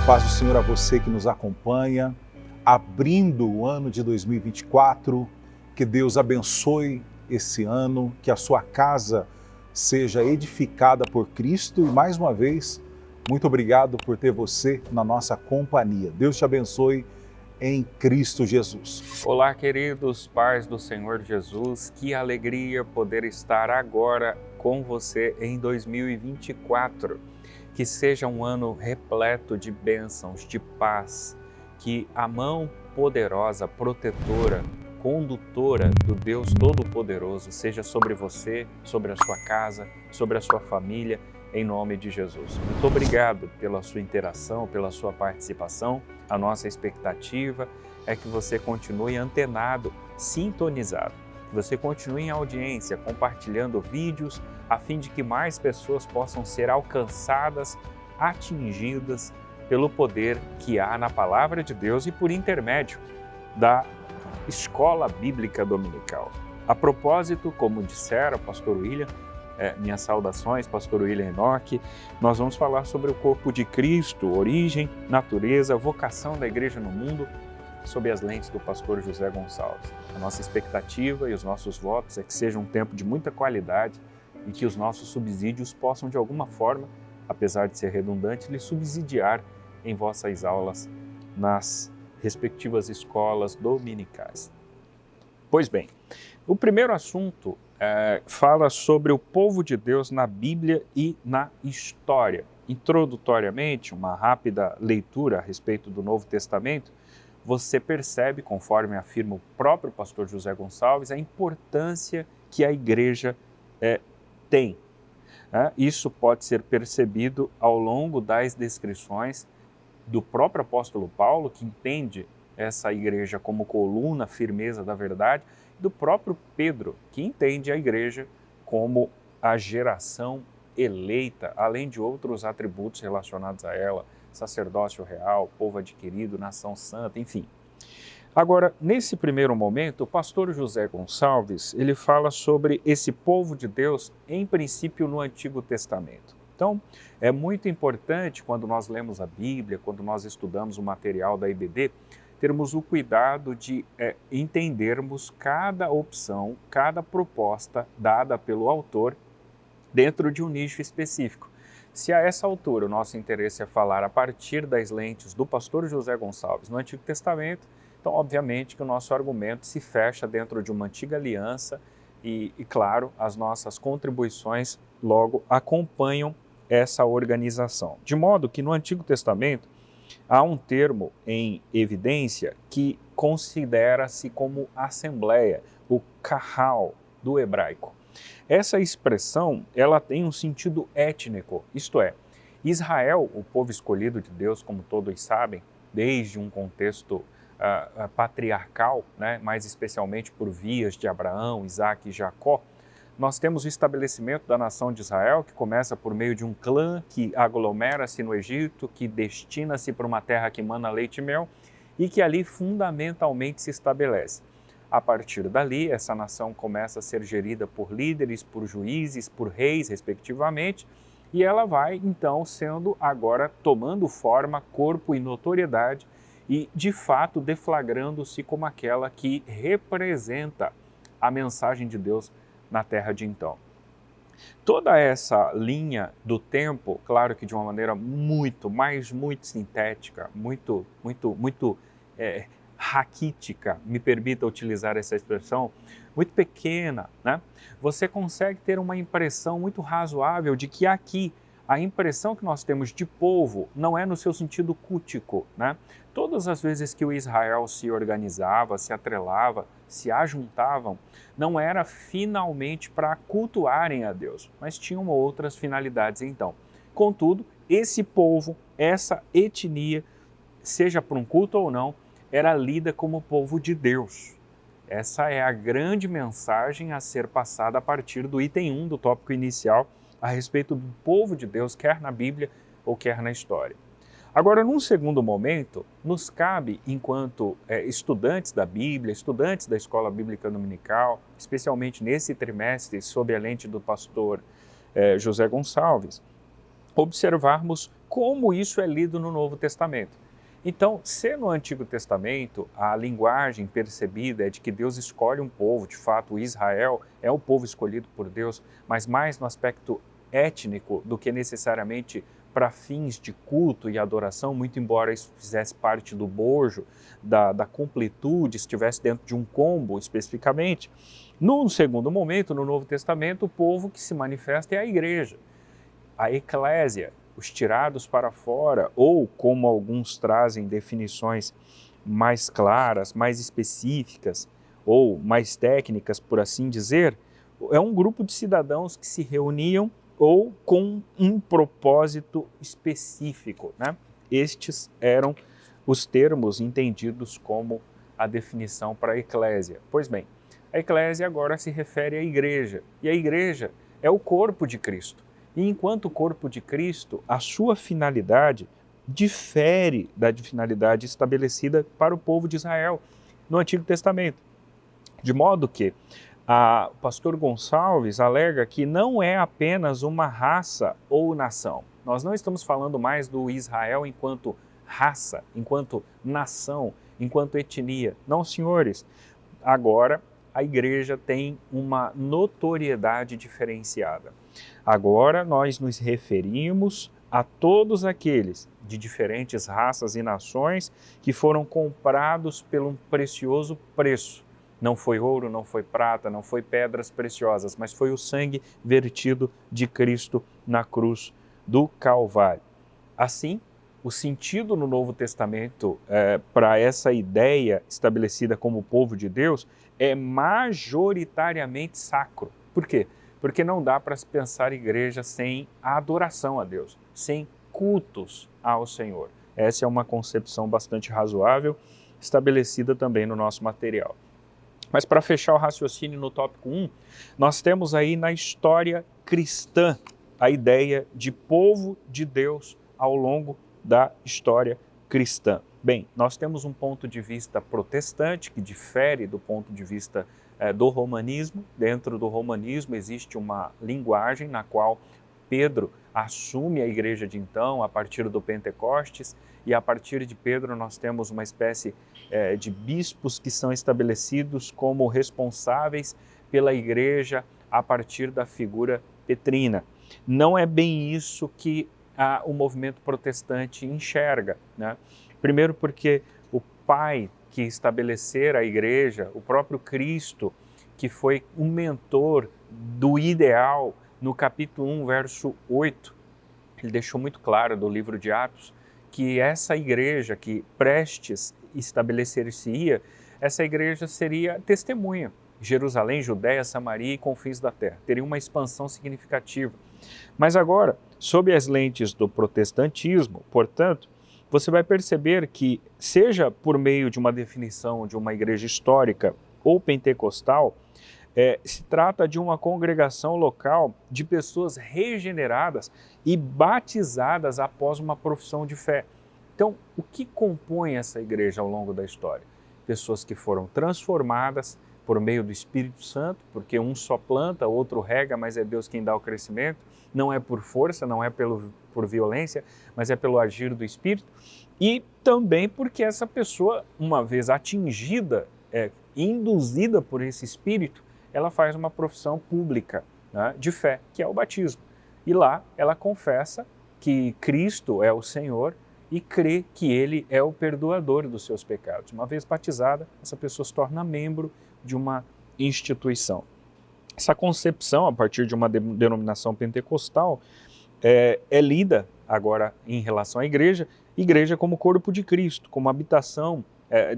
paz do Senhor a você que nos acompanha, abrindo o ano de 2024, que Deus abençoe esse ano, que a sua casa seja edificada por Cristo e mais uma vez, muito obrigado por ter você na nossa companhia. Deus te abençoe em Cristo Jesus. Olá, queridos, paz do Senhor Jesus, que alegria poder estar agora com você em 2024. Que seja um ano repleto de bênçãos, de paz, que a mão poderosa, protetora, condutora do Deus Todo-Poderoso seja sobre você, sobre a sua casa, sobre a sua família, em nome de Jesus. Muito obrigado pela sua interação, pela sua participação. A nossa expectativa é que você continue antenado, sintonizado, que você continue em audiência, compartilhando vídeos, a fim de que mais pessoas possam ser alcançadas, atingidas pelo poder que há na Palavra de Deus e por intermédio da Escola Bíblica Dominical. A propósito, como dissera o pastor William, minhas saudações, pastor William Enoque, nós vamos falar sobre o corpo de Cristo, origem, natureza, vocação da igreja no mundo, sob as lentes do pastor José Gonçalves. A nossa expectativa e os nossos votos é que seja um tempo de muita qualidade e que os nossos subsídios possam, de alguma forma, apesar de ser redundante, lhe subsidiar em vossas aulas nas respectivas escolas dominicais. Pois bem, o primeiro assunto fala sobre o povo de Deus na Bíblia e na história. Introdutoriamente, uma rápida leitura a respeito do Novo Testamento, você percebe, conforme afirma o próprio pastor José Gonçalves, a importância que a igreja tem. Isso pode ser percebido ao longo das descrições do próprio apóstolo Paulo, que entende essa igreja como coluna, firmeza da verdade, do próprio Pedro, que entende a igreja como a geração eleita, além de outros atributos relacionados a ela, sacerdócio real, povo adquirido, nação santa, enfim. Agora, nesse primeiro momento, o pastor José Gonçalves, ele fala sobre esse povo de Deus, em princípio, no Antigo Testamento. Então, é muito importante, quando nós lemos a Bíblia, quando nós estudamos o material da IBD, termos o cuidado de entendermos cada opção, cada proposta dada pelo autor dentro de um nicho específico. Se a essa altura o nosso interesse é falar a partir das lentes do pastor José Gonçalves no Antigo Testamento, então obviamente que o nosso argumento se fecha dentro de uma antiga aliança e claro, as nossas contribuições logo acompanham essa organização. De modo que no Antigo Testamento há um termo em evidência que considera-se como assembleia, o kahal do hebraico. Essa expressão, ela tem um sentido étnico, isto é, Israel, o povo escolhido de Deus, como todos sabem, desde um contexto patriarcal, né, mais especialmente por vias de Abraão, Isaque e Jacó, nós temos o estabelecimento da nação de Israel, que começa por meio de um clã que aglomera-se no Egito, que destina-se para uma terra que emana leite e mel e que ali fundamentalmente se estabelece. A partir dali, essa nação começa a ser gerida por líderes, por juízes, por reis, respectivamente, e ela vai, então, sendo agora tomando forma, corpo e notoriedade e, de fato, deflagrando-se como aquela que representa a mensagem de Deus na terra de então. Toda essa linha do tempo, claro que de uma maneira muito sintética, muito raquítica, me permita utilizar essa expressão, muito pequena, né? Você consegue ter uma impressão muito razoável de que aqui a impressão que nós temos de povo não é no seu sentido cultico, né? Todas as vezes que o Israel se organizava, se atrelava, se ajuntavam, não era finalmente para cultuarem a Deus, mas tinham outras finalidades então. Contudo, esse povo, essa etnia, seja para um culto ou não, era lida como povo de Deus. Essa é a grande mensagem a ser passada a partir do item 1 do tópico inicial, a respeito do povo de Deus, quer na Bíblia ou quer na história. Agora, num segundo momento, nos cabe, enquanto estudantes da Bíblia, estudantes da Escola Bíblica Dominical, especialmente nesse trimestre, sob a lente do pastor José Gonçalves, observarmos como isso é lido no Novo Testamento. Então, se no Antigo Testamento a linguagem percebida é de que Deus escolhe um povo, de fato Israel é o povo escolhido por Deus, mas mais no aspecto étnico do que necessariamente para fins de culto e adoração, muito embora isso fizesse parte do bojo, da completude, estivesse dentro de um combo especificamente. No segundo momento, no Novo Testamento, o povo que se manifesta é a igreja, a eclésia, os tirados para fora, ou como alguns trazem definições mais claras, mais específicas, ou mais técnicas, por assim dizer, é um grupo de cidadãos que se reuniam ou com um propósito específico, né? Estes eram os termos entendidos como a definição para a eclésia. Pois bem, a eclésia agora se refere à igreja, e a igreja é o corpo de Cristo. E enquanto corpo de Cristo, a sua finalidade difere da finalidade estabelecida para o povo de Israel no Antigo Testamento. De modo que o pastor Gonçalves alega que não é apenas uma raça ou nação. Nós não estamos falando mais do Israel enquanto raça, enquanto nação, enquanto etnia. Não, senhores. Agora, a igreja tem uma notoriedade diferenciada. Agora, nós nos referimos a todos aqueles de diferentes raças e nações que foram comprados por um precioso preço. Não foi ouro, não foi prata, não foi pedras preciosas, mas foi o sangue vertido de Cristo na cruz do Calvário. Assim, o sentido no Novo Testamento para essa ideia estabelecida como povo de Deus é majoritariamente sacro. Por quê? Porque não dá para se pensar igreja sem a adoração a Deus, sem cultos ao Senhor. Essa é uma concepção bastante razoável, estabelecida também no nosso material. Mas para fechar o raciocínio no tópico 1, nós temos aí na história cristã a ideia de povo de Deus ao longo da história cristã. Bem, nós temos um ponto de vista protestante que difere do ponto de vista do romanismo. Dentro do romanismo existe uma linguagem na qual Pedro assume a igreja de então, a partir do Pentecostes, e a partir de Pedro nós temos uma espécie de bispos que são estabelecidos como responsáveis pela igreja a partir da figura petrina. Não é bem isso que o movimento protestante enxerga, né? Primeiro porque o pai que estabelecera a igreja, o próprio Cristo, que foi um mentor do ideal, no capítulo 1, verso 8, ele deixou muito claro do livro de Atos que essa igreja que prestes estabelecer-se-ia, essa igreja seria testemunha. Jerusalém, Judéia, Samaria e confins da terra. Teria uma expansão significativa. Mas agora, sob as lentes do protestantismo, portanto, você vai perceber que, seja por meio de uma definição de uma igreja histórica ou pentecostal, se trata de uma congregação local de pessoas regeneradas e batizadas após uma profissão de fé. Então, o que compõe essa igreja ao longo da história? Pessoas que foram transformadas por meio do Espírito Santo, porque um só planta, outro rega, mas é Deus quem dá o crescimento. Não é por força, não é por violência, mas é pelo agir do Espírito. E também porque essa pessoa, uma vez atingida, induzida por esse Espírito, ela faz uma profissão pública, né, de fé, que é o batismo. E lá ela confessa que Cristo é o Senhor e crê que Ele é o perdoador dos seus pecados. Uma vez batizada, essa pessoa se torna membro de uma instituição. Essa concepção, a partir de uma denominação pentecostal, é lida agora em relação à igreja como corpo de Cristo, como habitação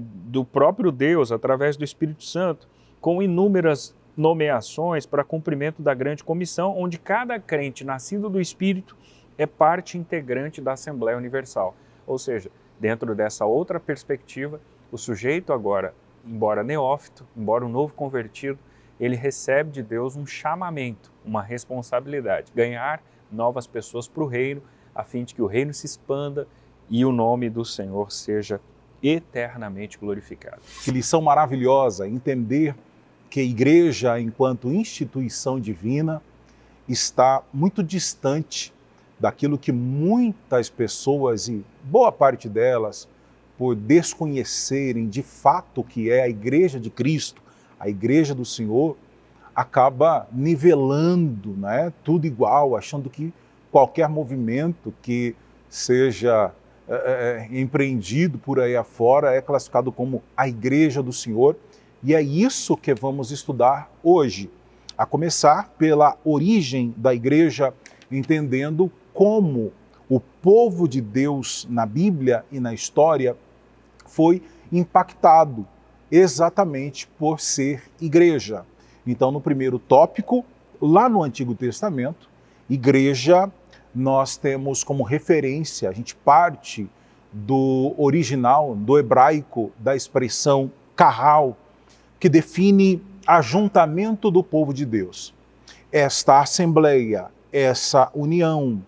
do próprio Deus através do Espírito Santo, com inúmeras nomeações para cumprimento da grande comissão, onde cada crente nascido do Espírito é parte integrante da Assembleia Universal. Ou seja, dentro dessa outra perspectiva, o sujeito agora, embora neófito, embora um novo convertido, ele recebe de Deus um chamamento, uma responsabilidade, ganhar novas pessoas para o reino, a fim de que o reino se expanda e o nome do Senhor seja eternamente glorificado. Que lição maravilhosa, entender que a igreja, enquanto instituição divina, está muito distante daquilo que muitas pessoas, e boa parte delas, por desconhecerem de fato o que é a Igreja de Cristo, a Igreja do Senhor, acaba nivelando, né, tudo igual, achando que qualquer movimento que seja empreendido por aí afora é classificado como a Igreja do Senhor, e é isso que vamos estudar hoje, a começar pela origem da Igreja, entendendo como o povo de Deus na Bíblia e na história foi impactado exatamente por ser igreja. Então, no primeiro tópico, lá no Antigo Testamento, igreja, nós temos como referência, a gente parte do original, do hebraico, da expressão kahal, que define ajuntamento do povo de Deus. Esta assembleia, essa união,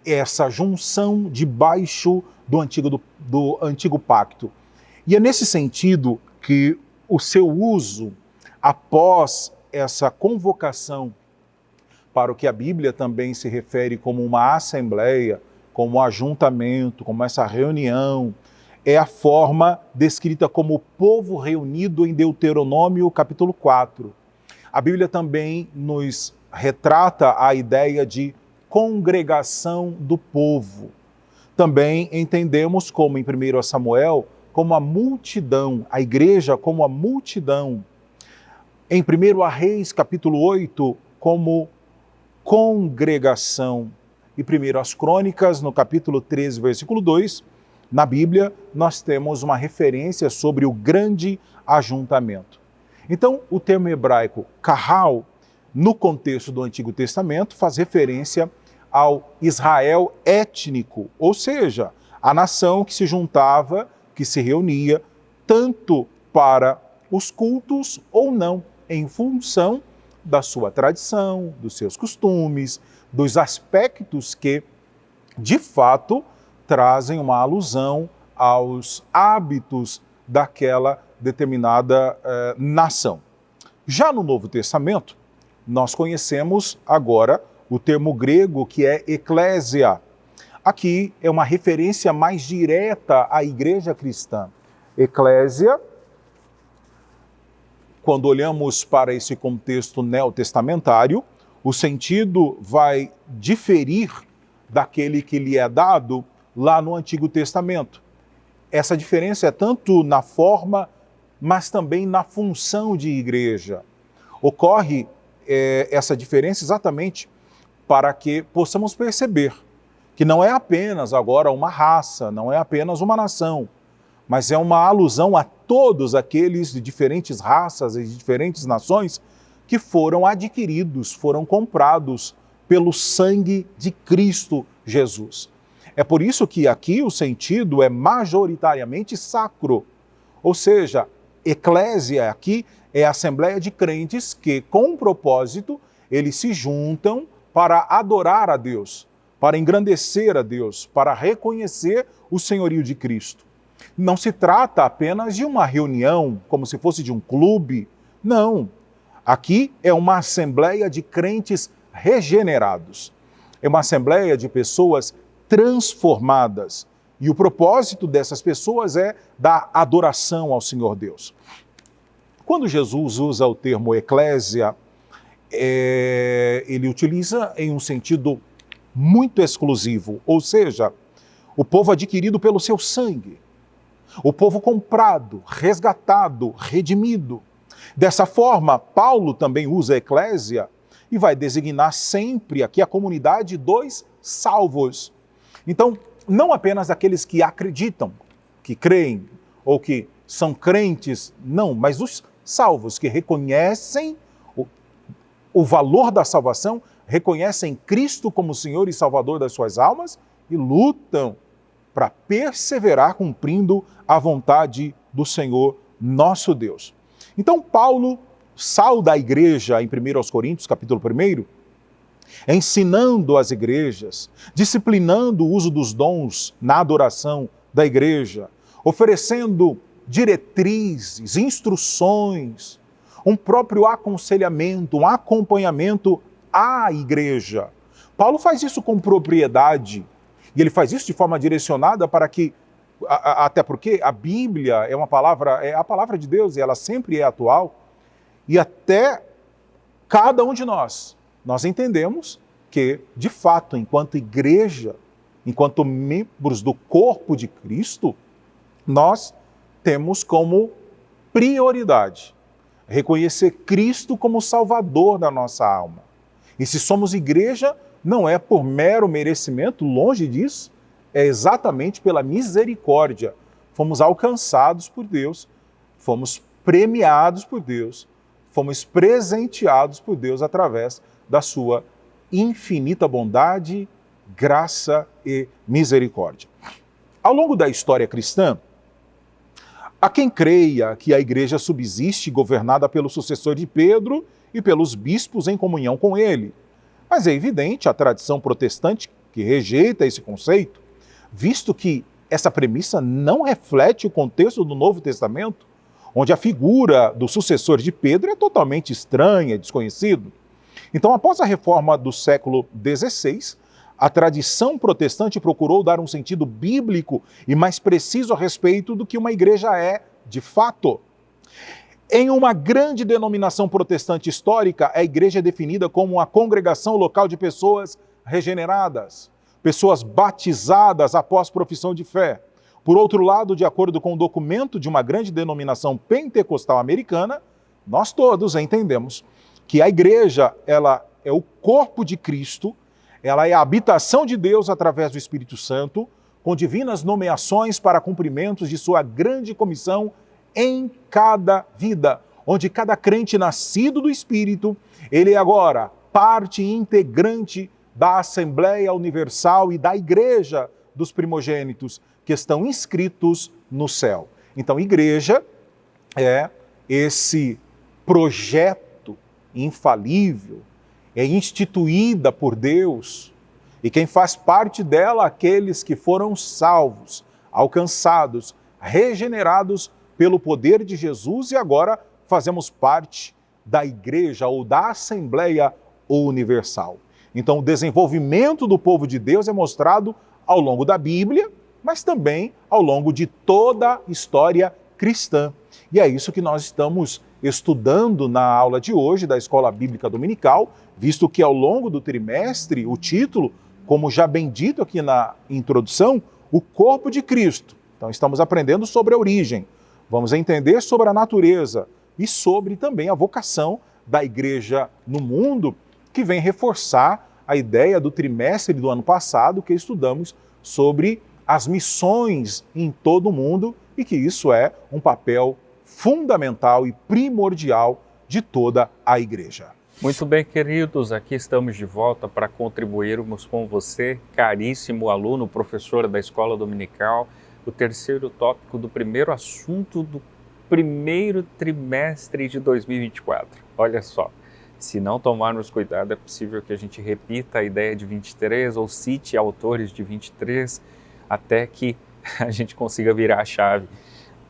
essa junção debaixo do antigo pacto. E é nesse sentido que o seu uso, após essa convocação para o que a Bíblia também se refere como uma assembleia, como um ajuntamento, como essa reunião, é a forma descrita como o povo reunido em Deuteronômio capítulo 4. A Bíblia também nos retrata a ideia de congregação do povo. Também entendemos como em 1 Samuel, como a multidão, a igreja como a multidão. Em 1 Reis, capítulo 8, como congregação. E 1 Crônicas, no capítulo 13, versículo 2, na Bíblia, nós temos uma referência sobre o grande ajuntamento. Então, o termo hebraico kahal, no contexto do Antigo Testamento, faz referência ao Israel étnico, ou seja, a nação que se juntava, que se reunia, tanto para os cultos ou não, em função da sua tradição, dos seus costumes, dos aspectos que, de fato, trazem uma alusão aos hábitos daquela determinada nação. Já no Novo Testamento, nós conhecemos agora o termo grego que é eclésia. Aqui é uma referência mais direta à igreja cristã. Eclésia, quando olhamos para esse contexto neotestamentário, o sentido vai diferir daquele que lhe é dado lá no Antigo Testamento. Essa diferença é tanto na forma, mas também na função de igreja. Ocorre essa diferença exatamente para que possamos perceber que não é apenas agora uma raça, não é apenas uma nação, mas é uma alusão a todos aqueles de diferentes raças e de diferentes nações que foram adquiridos, foram comprados pelo sangue de Cristo Jesus. É por isso que aqui o sentido é majoritariamente sacro, ou seja, eclésia aqui é a assembleia de crentes que, com um propósito, eles se juntam para adorar a Deus, para engrandecer a Deus, para reconhecer o senhorio de Cristo. Não se trata apenas de uma reunião, como se fosse de um clube. Não. Aqui é uma assembleia de crentes regenerados. É uma assembleia de pessoas transformadas. E o propósito dessas pessoas é dar adoração ao Senhor Deus. Quando Jesus usa o termo eclésia, ele utiliza em um sentido muito exclusivo, ou seja, o povo adquirido pelo seu sangue, o povo comprado, resgatado, redimido. Dessa forma, Paulo também usa eclésia e vai designar sempre aqui a comunidade dos salvos. Então, não apenas aqueles que acreditam, que creem ou que são crentes, não, mas os salvos que reconhecem o valor da salvação, reconhecem Cristo como Senhor e Salvador das suas almas e lutam para perseverar cumprindo a vontade do Senhor nosso Deus. Então Paulo sauda a igreja em 1 Coríntios, capítulo 1, ensinando as igrejas, disciplinando o uso dos dons na adoração da igreja, oferecendo diretrizes, instruções, um próprio aconselhamento, um acompanhamento à igreja, Paulo faz isso com propriedade, e ele faz isso de forma direcionada para que, até porque a Bíblia é a palavra de Deus, e ela sempre é atual, e até cada um de nós entendemos que, de fato, enquanto igreja, enquanto membros do corpo de Cristo, nós temos como prioridade reconhecer Cristo como Salvador da nossa alma. E se somos igreja, não é por mero merecimento, longe disso, é exatamente pela misericórdia. Fomos alcançados por Deus, fomos premiados por Deus, fomos presenteados por Deus através da sua infinita bondade, graça e misericórdia. Ao longo da história cristã, há quem creia que a igreja subsiste governada pelo sucessor de Pedro e pelos bispos em comunhão com ele. Mas é evidente a tradição protestante que rejeita esse conceito, visto que essa premissa não reflete o contexto do Novo Testamento, onde a figura do sucessor de Pedro é totalmente estranha, desconhecido. Então, após a reforma do século XVI, a tradição protestante procurou dar um sentido bíblico e mais preciso a respeito do que uma igreja é, de fato. Em uma grande denominação protestante histórica, a igreja é definida como uma congregação local de pessoas regeneradas, pessoas batizadas após profissão de fé. Por outro lado, de acordo com o documento de uma grande denominação pentecostal americana, nós todos entendemos que a igreja, ela é o corpo de Cristo, ela é a habitação de Deus através do Espírito Santo, com divinas nomeações para cumprimentos de sua grande comissão em cada vida, onde cada crente nascido do Espírito, ele é agora parte integrante da Assembleia Universal e da Igreja dos primogênitos que estão inscritos no céu. Então, igreja é esse projeto infalível, é instituída por Deus, e quem faz parte dela, aqueles que foram salvos, alcançados, regenerados pelo poder de Jesus, e agora fazemos parte da igreja ou da Assembleia Universal. Então, o desenvolvimento do povo de Deus é mostrado ao longo da Bíblia, mas também ao longo de toda a história cristã. E é isso que nós estamos estudando na aula de hoje da Escola Bíblica Dominical, visto que ao longo do trimestre, o título, como já bem dito aqui na introdução, o corpo de Cristo. Então, estamos aprendendo sobre a origem, vamos entender sobre a natureza e sobre também a vocação da igreja no mundo, que vem reforçar a ideia do trimestre do ano passado, que estudamos sobre as missões em todo o mundo e que isso é um papel fundamental e primordial de toda a igreja. Muito bem, queridos, aqui estamos de volta para contribuirmos com você, caríssimo aluno, professor da Escola Dominical, o terceiro tópico do primeiro assunto do primeiro trimestre de 2024. Olha só, se não tomarmos cuidado, é possível que a gente repita a ideia de 23 ou cite autores de 23 até que a gente consiga virar a chave,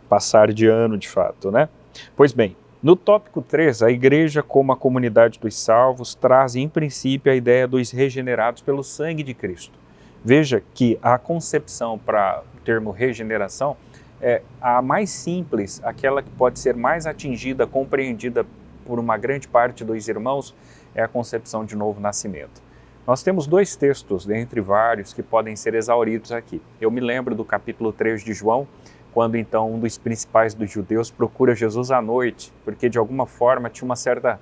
passar de ano de fato, né? Pois bem, no tópico 3, a igreja como a comunidade dos salvos traz em princípio a ideia dos regenerados pelo sangue de Cristo. Veja que a concepção para o termo regeneração é a mais simples, aquela que pode ser mais atingida, compreendida por uma grande parte dos irmãos, é a concepção de novo nascimento. Nós temos dois textos, dentre vários, que podem ser exauridos aqui. Eu me lembro do capítulo 3 de João, quando então um dos principais dos judeus procura Jesus à noite, porque de alguma forma tinha uma certa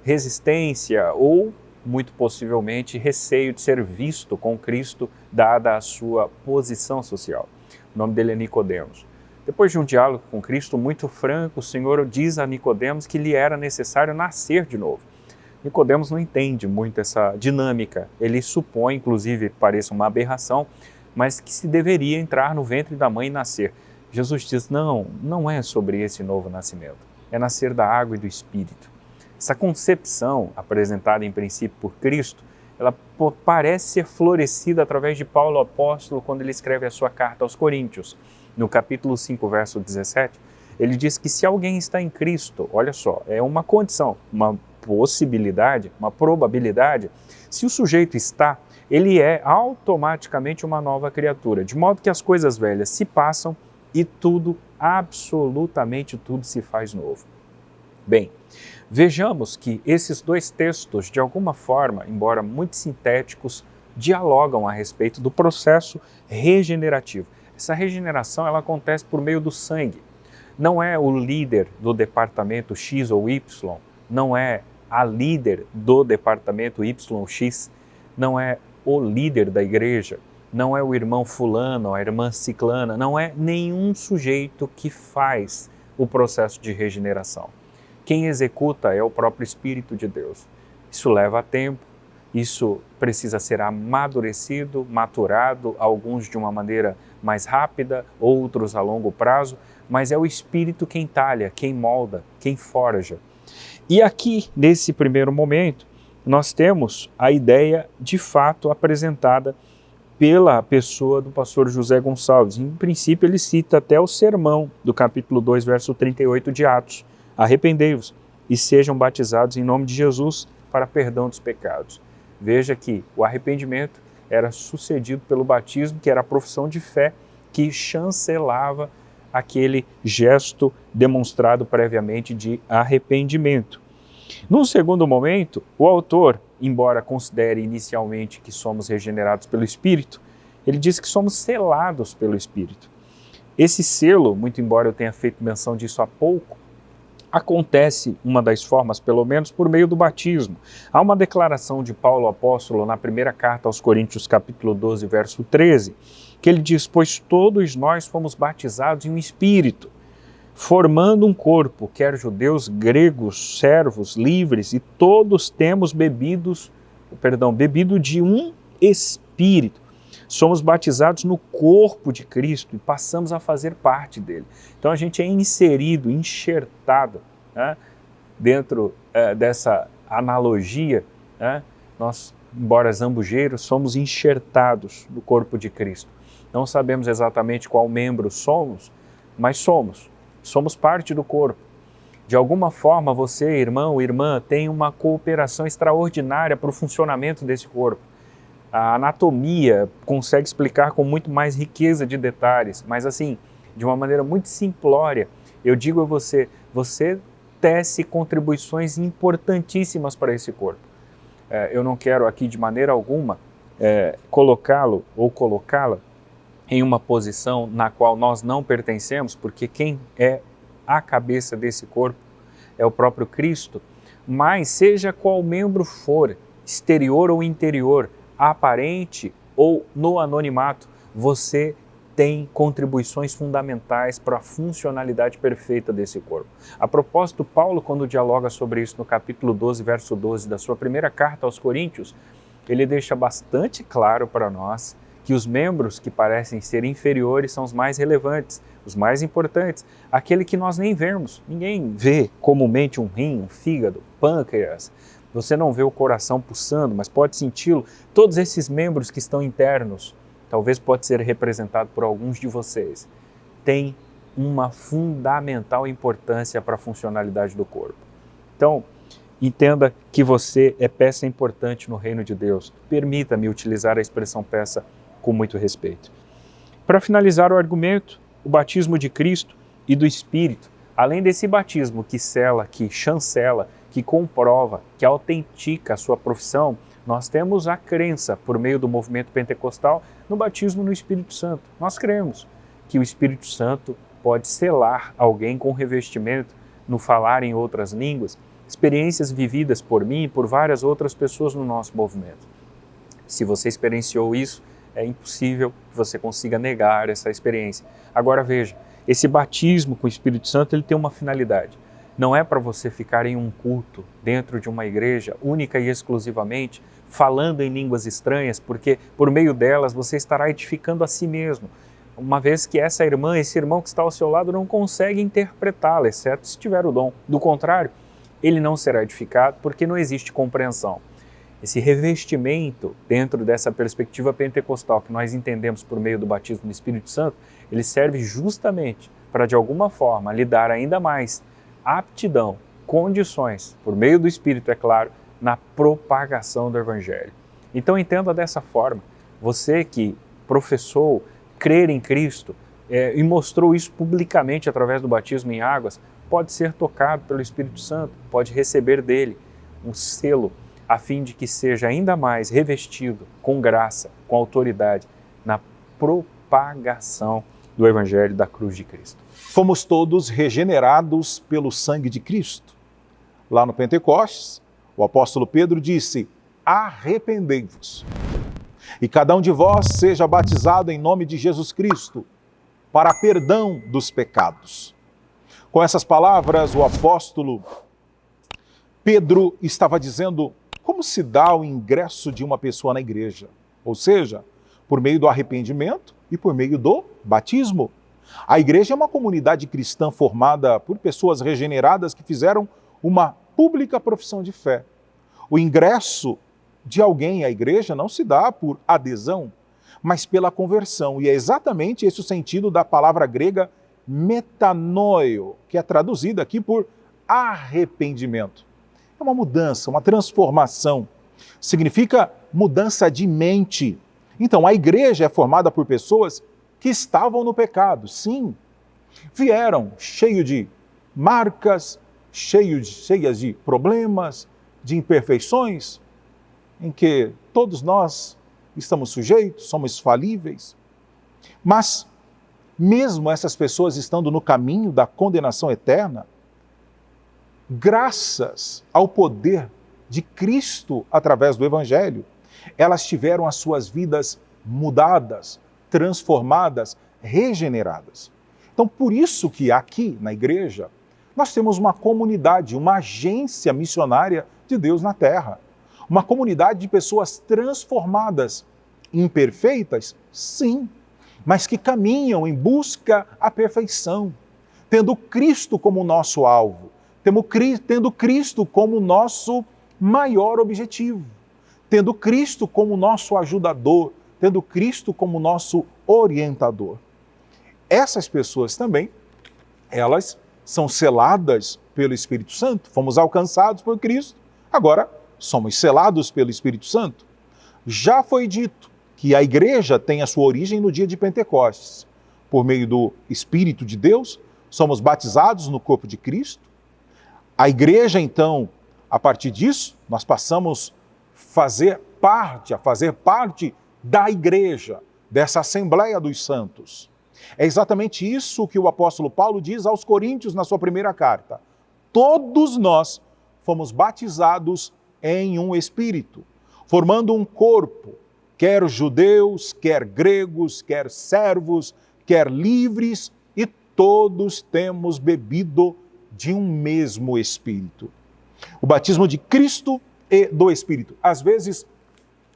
resistência ou, muito possivelmente, receio de ser visto com Cristo, dada a sua posição social. O nome dele é Nicodemos. Depois de um diálogo com Cristo muito franco, o Senhor diz a Nicodemos que lhe era necessário nascer de novo. Nicodemos não entende muito essa dinâmica. Ele supõe, inclusive, pareça uma aberração, mas que se deveria entrar no ventre da mãe e nascer. Jesus diz, não é sobre esse novo nascimento. É nascer da água e do Espírito. Essa concepção, apresentada em princípio por Cristo, ela parece ser florescida através de Paulo apóstolo quando ele escreve a sua carta aos Coríntios. No capítulo 5, verso 17, ele diz que se alguém está em Cristo, olha só, é uma condição, uma possibilidade, uma probabilidade, se o sujeito está, ele é automaticamente uma nova criatura, de modo que as coisas velhas se passam e tudo, absolutamente tudo se faz novo. Bem, vejamos que esses dois textos, de alguma forma, embora muito sintéticos, dialogam a respeito do processo regenerativo. Essa regeneração ela acontece por meio do sangue. Não é o líder do departamento X ou Y, não é a líder do departamento Y ou X, não é o líder da igreja, não é o irmão fulano, a irmã ciclana, não é nenhum sujeito que faz o processo de regeneração. Quem executa é o próprio Espírito de Deus. Isso leva tempo, isso precisa ser amadurecido, maturado, alguns de uma maneira mais rápida, outros a longo prazo, mas é o Espírito quem talha, quem molda, quem forja. E aqui, nesse primeiro momento, nós temos a ideia de fato apresentada pela pessoa do pastor José Gonçalves. Em princípio, ele cita até o sermão do capítulo 2, verso 38 de Atos. Arrependei-vos e sejam batizados em nome de Jesus para perdão dos pecados. Veja que o arrependimento era sucedido pelo batismo, que era a profissão de fé que chancelava aquele gesto demonstrado previamente de arrependimento. Num segundo momento, o autor, embora considere inicialmente que somos regenerados pelo Espírito, ele diz que somos selados pelo Espírito. Esse selo, muito embora eu tenha feito menção disso há pouco, acontece, uma das formas, pelo menos, por meio do batismo. Há uma declaração de Paulo apóstolo na primeira carta aos Coríntios, capítulo 12, verso 13, que ele diz: pois todos nós fomos batizados em um Espírito, formando um corpo, quer judeus, gregos, servos, livres, e todos temos bebido de um Espírito. Somos batizados no corpo de Cristo e passamos a fazer parte dele. Então a gente é inserido, enxertado, né, dentro dessa analogia, né, nós, embora zambujeiros, somos enxertados no corpo de Cristo. Não sabemos exatamente qual membro somos, mas somos parte do corpo. De alguma forma você, irmão, irmã, tem uma cooperação extraordinária para o funcionamento desse corpo. A anatomia consegue explicar com muito mais riqueza de detalhes, mas assim, de uma maneira muito simplória, eu digo a você, você tece contribuições importantíssimas para esse corpo. Eu não quero aqui de maneira alguma colocá-lo ou colocá-la em uma posição na qual nós não pertencemos, porque quem é a cabeça desse corpo é o próprio Cristo, mas seja qual membro for, exterior ou interior, aparente ou no anonimato, você tem contribuições fundamentais para a funcionalidade perfeita desse corpo. A propósito, Paulo, quando dialoga sobre isso no capítulo 12, verso 12 da sua primeira carta aos Coríntios, ele deixa bastante claro para nós que os membros que parecem ser inferiores são os mais relevantes, os mais importantes, aquele que nós nem vemos. Ninguém vê comumente um rim, um fígado, pâncreas. Você não vê o coração pulsando, mas pode senti-lo. Todos esses membros que estão internos, talvez pode ser representado por alguns de vocês, têm uma fundamental importância para a funcionalidade do corpo. Então, entenda que você é peça importante no reino de Deus. Permita-me utilizar a expressão peça com muito respeito. Para finalizar o argumento, o batismo de Cristo e do Espírito, além desse batismo que sela, que chancela, que comprova, que autentica a sua profissão, nós temos a crença, por meio do movimento pentecostal, no batismo no Espírito Santo. Nós cremos que o Espírito Santo pode selar alguém com revestimento no falar em outras línguas, experiências vividas por mim e por várias outras pessoas no nosso movimento. Se você experienciou isso, é impossível que você consiga negar essa experiência. Agora veja, esse batismo com o Espírito Santo ele tem uma finalidade. Não é para você ficar em um culto, dentro de uma igreja, única e exclusivamente, falando em línguas estranhas, porque por meio delas você estará edificando a si mesmo, uma vez que essa irmã, esse irmão que está ao seu lado não consegue interpretá-la, exceto se tiver o dom. Do contrário, ele não será edificado porque não existe compreensão. Esse revestimento, dentro dessa perspectiva pentecostal que nós entendemos por meio do batismo do Espírito Santo, ele serve justamente para, de alguma forma, lhe dar ainda mais aptidão condições, por meio do Espírito, é claro, na propagação do Evangelho. Então entenda dessa forma, você que professou crer em Cristo e mostrou isso publicamente através do batismo em águas, pode ser tocado pelo Espírito Santo, pode receber dele um selo, a fim de que seja ainda mais revestido com graça, com autoridade, na propagação do Evangelho da cruz de Cristo. Fomos todos regenerados pelo sangue de Cristo. Lá no Pentecostes, o apóstolo Pedro disse: arrependei-vos, e cada um de vós seja batizado em nome de Jesus Cristo, para perdão dos pecados. Com essas palavras, o apóstolo Pedro estava dizendo como se dá o ingresso de uma pessoa na igreja, ou seja, por meio do arrependimento e por meio do batismo. A igreja é uma comunidade cristã formada por pessoas regeneradas que fizeram uma pública profissão de fé. O ingresso de alguém à igreja não se dá por adesão, mas pela conversão. E é exatamente esse o sentido da palavra grega metanoio, que é traduzida aqui por arrependimento. É uma mudança, uma transformação. Significa mudança de mente. Então, a igreja é formada por pessoas que estavam no pecado, sim. Vieram cheios de marcas, cheias de problemas, de imperfeições, em que todos nós estamos sujeitos, somos falíveis. Mas, mesmo essas pessoas estando no caminho da condenação eterna, graças ao poder de Cristo através do Evangelho, elas tiveram as suas vidas mudadas, transformadas, regeneradas. Então, por isso que aqui na igreja, nós temos uma comunidade, uma agência missionária de Deus na Terra. Uma comunidade de pessoas transformadas, imperfeitas, sim, mas que caminham em busca à perfeição, tendo Cristo como nosso alvo, tendo Cristo como nosso maior objetivo, tendo Cristo como nosso ajudador, tendo Cristo como nosso orientador. Essas pessoas também, elas são seladas pelo Espírito Santo, fomos alcançados por Cristo, agora somos selados pelo Espírito Santo. Já foi dito que a igreja tem a sua origem no dia de Pentecostes. Por meio do Espírito de Deus, somos batizados no corpo de Cristo. A igreja, então, a partir disso, nós passamos a fazer parte da igreja, dessa Assembleia dos Santos. É exatamente isso que o apóstolo Paulo diz aos Coríntios na sua primeira carta. Todos nós fomos batizados em um Espírito, formando um corpo, quer judeus, quer gregos, quer servos, quer livres, e todos temos bebido de um mesmo Espírito. O batismo de Cristo e do Espírito. Às vezes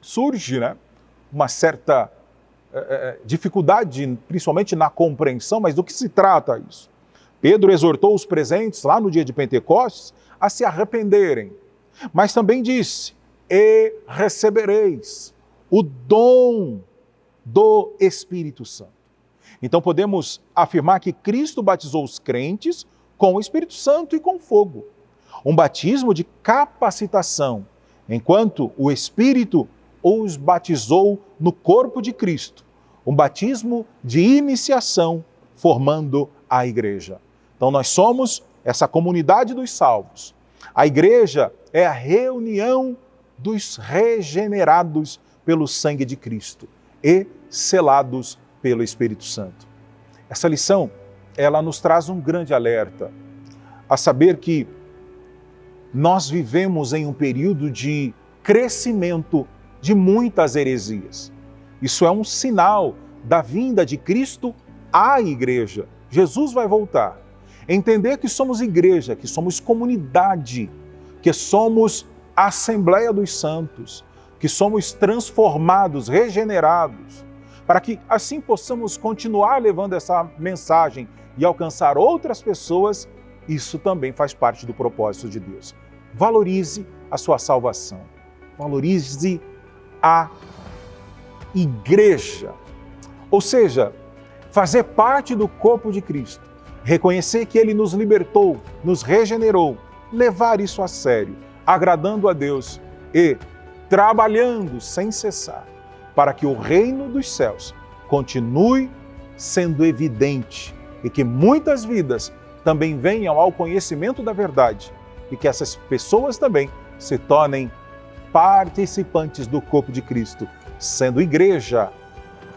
surge, uma certa dificuldade, principalmente na compreensão, mas do que se trata isso? Pedro exortou os presentes lá no dia de Pentecostes a se arrependerem, mas também disse: e recebereis o dom do Espírito Santo. Então podemos afirmar que Cristo batizou os crentes com o Espírito Santo e com fogo. Um batismo de capacitação, enquanto o Espírito os batizou no corpo de Cristo. Um batismo de iniciação, formando a igreja. Então nós somos essa comunidade dos salvos. A igreja é a reunião dos regenerados pelo sangue de Cristo e selados pelo Espírito Santo. Essa lição, ela nos traz um grande alerta, a saber que nós vivemos em um período de crescimento de muitas heresias. Isso é um sinal da vinda de Cristo à igreja. Jesus vai voltar. Entender que somos igreja, que somos comunidade, que somos Assembleia dos Santos, que somos transformados, regenerados, para que assim possamos continuar levando essa mensagem e alcançar outras pessoas, isso também faz parte do propósito de Deus. Valorize a sua salvação, valorize a igreja, ou seja, fazer parte do corpo de Cristo, reconhecer que Ele nos libertou, nos regenerou levar isso a sério, agradando a Deus e trabalhando sem cessar para que o reino dos céus continue sendo evidente e que muitas vidas também venham ao conhecimento da verdade e que essas pessoas também se tornem participantes do corpo de Cristo, sendo igreja,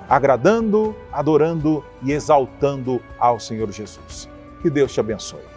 agradando, adorando e exaltando ao Senhor Jesus. Que Deus te abençoe.